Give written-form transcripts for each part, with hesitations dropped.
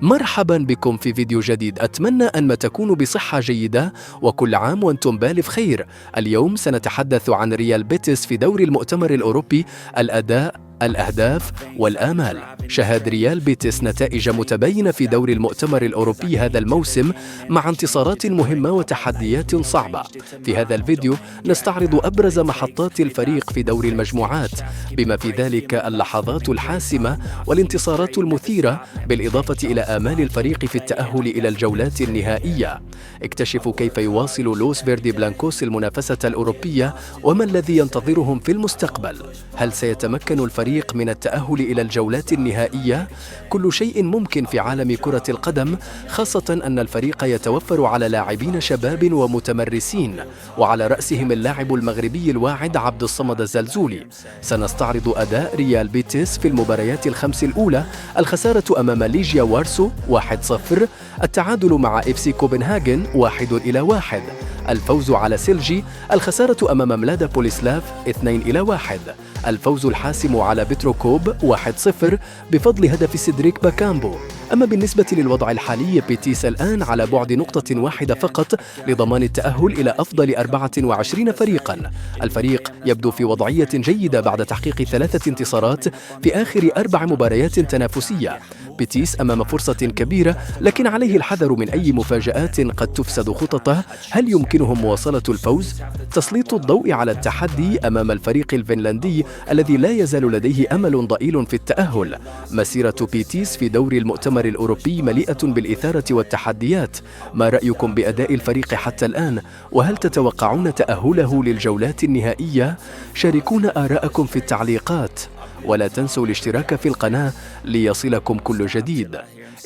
مرحبا بكم في فيديو جديد. أتمنى أن تكونوا بصحة جيدة وكل عام وأنتم بألف خير. اليوم سنتحدث عن ريال بيتيس في دوري المؤتمر الأوروبي، الأداء، الأهداف والآمال. شهد ريال بيتيس نتائج متباينة في دوري المؤتمر الأوروبي هذا الموسم مع انتصارات مهمة وتحديات صعبة. في هذا الفيديو نستعرض أبرز محطات الفريق في دوري المجموعات، بما في ذلك اللحظات الحاسمة والانتصارات المثيرة، بالإضافة إلى آمال الفريق في التأهل إلى الجولات النهائية. اكتشفوا كيف يواصل لوس فيردي بلانكوس المنافسة الأوروبية وما الذي ينتظرهم في المستقبل. هل سيتمكن الفريق من التأهل إلى الجولات النهائية؟ كل شيء ممكن في عالم كرة القدم، خاصة أن الفريق يتوفر على لاعبين شباب ومتمرسين، وعلى رأسهم اللاعب المغربي الواعد عبد الصمد الزلزولي. سنستعرض أداء ريال بيتيس في المباريات الخمس الأولى: الخسارة أمام ليجيا وارسو 1-0، التعادل مع FC كوبنهاجن 1-1، الفوز على سيلجي، الخسارة أمام ملادا بوليسلاف 2-1، الفوز الحاسم على بتروكوب 1-0 بفضل هدف سيدريك باكامبو. أما بالنسبة للوضع الحالي، بيتيس الآن على بعد نقطة واحدة فقط لضمان التأهل إلى أفضل 24 فريقاً. الفريق يبدو في وضعية جيدة بعد تحقيق 3 انتصارات في آخر 4 مباريات تنافسية. بيتيس أمام فرصة كبيرة، لكن عليه الحذر من أي مفاجآت قد تفسد خططه. هل يمكنهم مواصلة الفوز؟ تسليط الضوء على التحدي أمام الفريق الفنلندي الذي لا يزال لديه أمل ضئيل في التأهل. مسيرة بيتيس في دوري المؤتمر الأوروبي مليئة بالإثارة والتحديات. ما رأيكم بأداء الفريق حتى الآن؟ وهل تتوقعون تأهله للجولات النهائية؟ شاركونا آراءكم في التعليقات، ولا تنسوا الاشتراك في القناة ليصلكم كل جديد.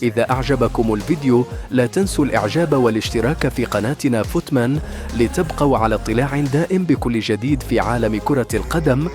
إذا أعجبكم الفيديو لا تنسوا الإعجاب والاشتراك في قناتنا فوتمان لتبقوا على اطلاع دائم بكل جديد في عالم كرة القدم.